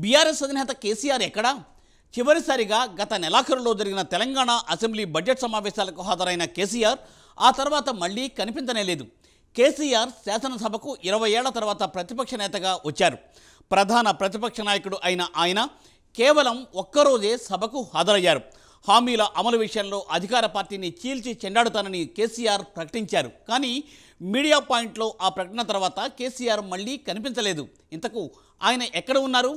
BRS అధినేత కేసీఆర్ ఎక్కడా? చివరిసారిగా గత నెలాఖరులో జరిగిన తెలంగాణ అసెంబ్లీ బడ్జెట్ సమావేశాలకు హాజరైన కేసీఆర్ ఆ తర్వాత మళ్ళీ కనిపించనే లేదు. కేసీఆర్ శాసనసభకు 20 ఏళ్ల తర్వాత ప్రతిపక్ష నేతగా వచ్చారు. ప్రధాన ప్రతిపక్ష నాయకుడు అయిన ఆయన కేవలం ఒక్కరోజే సభకు హాజరయ్యారు. హామీల అమలు విషయంలో అధికార పార్టీని చీల్చి చెండాడుతానని కేసీఆర్ ప్రకటించారు. కానీ మీడియా పాయింట్లో ఆ ప్రకటన తర్వాత కేసీఆర్ మళ్ళీ కనిపించలేదు. ఇంతకు ఆయన ఎక్కడ ఉన్నారు?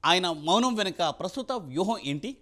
ఆయన మౌనం వెనుక ప్రస్తుత వ్యూహం ఏంటి?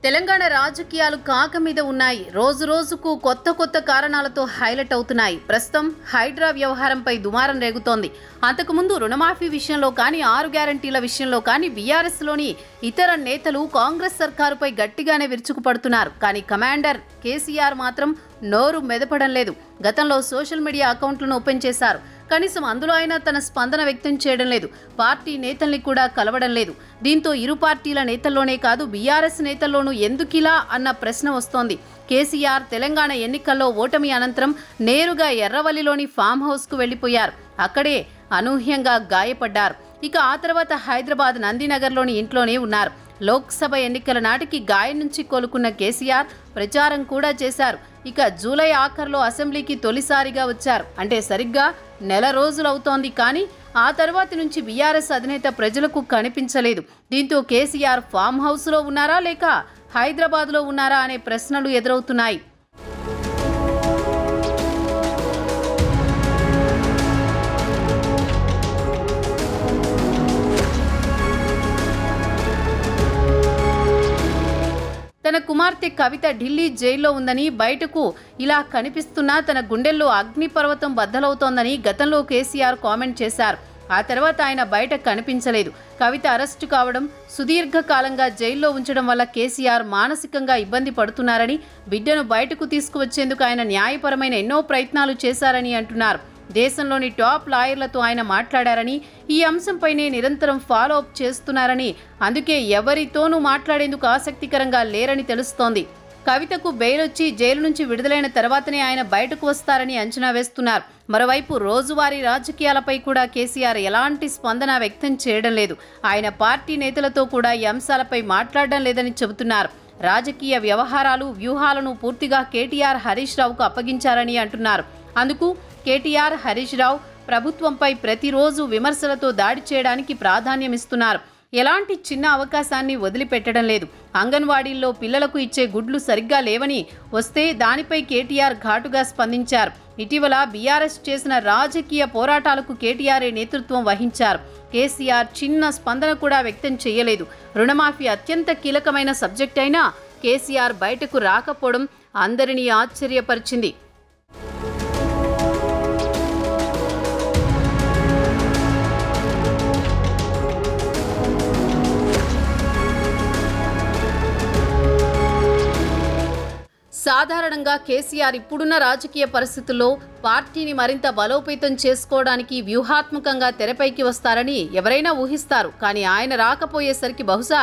తెలంగాణ రాజకీయాలు కాక మీద ఉన్నాయి. రోజు రోజుకు కొత్త కారణాలతో హైలైట్ అవుతున్నాయి. ప్రస్తుతం హైడ్రా వ్యవహారంపై దుమారం రేగుతోంది. అంతకుముందు రుణమాఫీ విషయంలో కానీ 6 గ్యారంటీల విషయంలో కానీ బీఆర్ఎస్లోని ఇతర నేతలు కాంగ్రెస్ సర్కారుపై గట్టిగానే విరుచుకుపడుతున్నారు. కానీ కమాండర్ కేసీఆర్ మాత్రం నోరు మెదపడం లేదు. గతంలో సోషల్ మీడియా అకౌంట్లను ఓపెన్ చేశారు. కనీసం అందులో అయినా తన స్పందన వ్యక్తం చేయడం లేదు. పార్టీ నేతల్ని కూడా కలవడం లేదు. దీంతో ఇరు పార్టీల నేతల్లోనే కాదు బీఆర్ఎస్ నేతల్లోనూ ఎందుకిలా అన్న ప్రశ్న వస్తోంది. కేసీఆర్ తెలంగాణ ఎన్నికల్లో ఓటమి అనంతరం నేరుగా ఎర్రవల్లిలోని ఫామ్ హౌస్కు వెళ్లిపోయారు. అక్కడే అనూహ్యంగా గాయపడ్డారు. ఇక ఆ తర్వాత హైదరాబాద్ నందినగర్లోని ఇంట్లోనే ఉన్నారు. లోక్సభ ఎన్నికల నాటికి గాయం నుంచి కోలుకున్న కేసీఆర్ ప్రచారం కూడా చేశారు. ఇక జూలై ఆఖర్లో అసెంబ్లీకి తొలిసారిగా వచ్చారు. అంటే సరిగ్గా నెల రోజులవుతోంది. కానీ ఆ తర్వాతి నుంచి బీఆర్ఎస్ అధినేత ప్రజలకు కనిపించలేదు. దీంతో కేసీఆర్ ఫామ్ హౌస్లో ఉన్నారా లేక హైదరాబాద్లో ఉన్నారా అనే ప్రశ్నలు ఎదురవుతున్నాయి. తన కుమార్తె కవిత ఢిల్లీ జైల్లో ఉందని, బయటకు ఇలా కనిపిస్తున్నా తన గుండెల్లో అగ్నిపర్వతం బద్దలవుతోందని గతంలో కేసీఆర్ కామెంట్ చేశారు. ఆ తర్వాత ఆయన బయట కనిపించలేదు. కవిత అరెస్టు కావడం, సుదీర్ఘకాలంగా జైల్లో ఉంచడం వల్ల కేసీఆర్ మానసికంగా ఇబ్బంది పడుతున్నారని, బిడ్డను బయటకు తీసుకువచ్చేందుకు ఆయన న్యాయపరమైన ఎన్నో ప్రయత్నాలు చేశారని అంటున్నారు. దేశంలోని టాప్ లాయర్లతో ఆయన మాట్లాడారని, ఈ అంశంపైనే నిరంతరం ఫాలో అప్ చేస్తున్నారని, అందుకే ఎవరితోనూ మాట్లాడేందుకు ఆసక్తికరంగా లేరని తెలుస్తోంది. కవితకు బెయిల్ వచ్చి జైలు నుంచి విడుదలైన తర్వాతనే ఆయన బయటకు వస్తారని అంచనా వేస్తున్నారు. మరోవైపు రోజువారీ రాజకీయాలపై కూడా కేసీఆర్ ఎలాంటి స్పందన వ్యక్తం చేయడం లేదు. ఆయన పార్టీ నేతలతో కూడా ఈ అంశాలపై మాట్లాడడం లేదని చెబుతున్నారు. రాజకీయ వ్యవహారాలు, వ్యూహాలను పూర్తిగా కేటీఆర్, హరీష్ రావుకు అప్పగించారని అంటున్నారు. అందుకు కేటీఆర్, హరీష్ రావు ప్రభుత్వంపై ప్రతిరోజు విమర్శలతో దాడి చేయడానికి ప్రాధాన్యమిస్తున్నారు. ఎలాంటి చిన్న అవకాశాన్ని వదిలిపెట్టడం లేదు. అంగన్వాడీల్లో పిల్లలకు ఇచ్చే గుడ్లు సరిగ్గా లేవని వస్తే దానిపై కేటీఆర్ ఘాటుగా స్పందించారు. ఇటీవల బీఆర్ఎస్ చేసిన రాజకీయ పోరాటాలకు కేటీఆర్ నేతృత్వం వహించారు. కేసీఆర్ చిన్న స్పందన కూడా వ్యక్తం చేయలేదు. రుణమాఫీ అత్యంత కీలకమైన సబ్జెక్ట్ అయినా కేసీఆర్ బయటకు రాకపోవడం అందరినీ ఆశ్చర్యపరిచింది. సాధారణంగా కేసీఆర్ ఇప్పుడున్న రాజకీయ పరిస్థితుల్లో పార్టీని మరింత బలోపేతం చేసుకోవడానికి వ్యూహాత్మకంగా తెరపైకి వస్తారని ఎవరైనా ఊహిస్తారు. కానీ ఆయన రాకపోయేసరికి బహుశా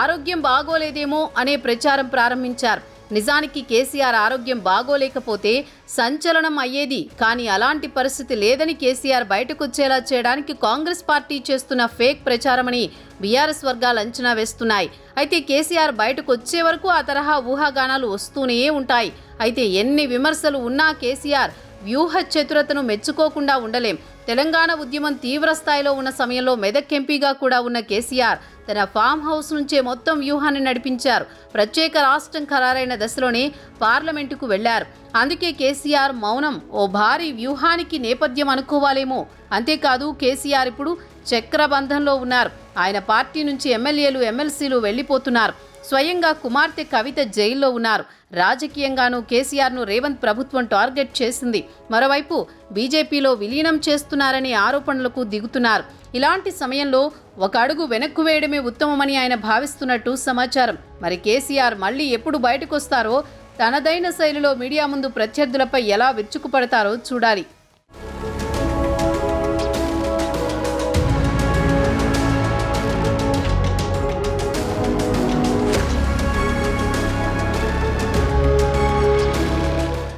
ఆరోగ్యం బాగోలేదేమో అనే ప్రచారం ప్రారంభించారు. నిజానికి కేసీఆర్ ఆరోగ్యం బాగోలేకపోతే సంచలనం అయ్యేది. కానీ అలాంటి పరిస్థితి లేదని కేసీఆర్ బయటకొచ్చేలా చేయడానికి కాంగ్రెస్ పార్టీ చేస్తున్న ఫేక్ ప్రచారమని బీఆర్ఎస్ వర్గాలు అంచనా వేస్తున్నాయి. అయితే కేసీఆర్ బయటకు వచ్చే వరకు ఆ తరహా ఊహాగానాలు వస్తూనే ఉంటాయి. అయితే ఎన్ని విమర్శలు ఉన్నా కేసీఆర్ వ్యూహ చతురతను మెచ్చుకోకుండా ఉండలేం. తెలంగాణ ఉద్యమం తీవ్ర స్థాయిలో ఉన్న సమయంలో మెదక్ ఎంపీగా కూడా ఉన్న కేసీఆర్ తన ఫామ్ హౌస్ నుంచే మొత్తం వ్యూహాన్ని నడిపించారు. ప్రత్యేక రాష్ట్రం ఖరారైన దశలోనే పార్లమెంటుకు వెళ్లారు. అందుకే కేసీఆర్ మౌనం ఓ భారీ వ్యూహానికి నేపథ్యం అనుకోవాలేమో. అంతేకాదు కేసీఆర్ ఇప్పుడు చక్రబంధంలో ఉన్నారు. ఆయన పార్టీ నుంచి ఎమ్మెల్యేలు, ఎమ్మెల్సీలు వెళ్లిపోతున్నారు. స్వయంగా కుమార్తె కవిత జైల్లో ఉన్నారు. రాజకీయంగానూ కేసీఆర్ను రేవంత్ ప్రభుత్వం టార్గెట్ చేసింది. మరోవైపు బీజేపీలో విలీనం చేస్తున్నారనే ఆరోపణలకు దిగుతున్నారు. ఇలాంటి సమయంలో ఒక అడుగు వెనక్కు వేయడమే ఉత్తమమని ఆయన భావిస్తున్నట్టు సమాచారం. మరి కేసీఆర్ మళ్ళీ ఎప్పుడు బయటకొస్తారో, తనదైన శైలిలో మీడియా ముందు ప్రత్యర్థులపై ఎలా విరుచుకుపడతారో చూడాలి.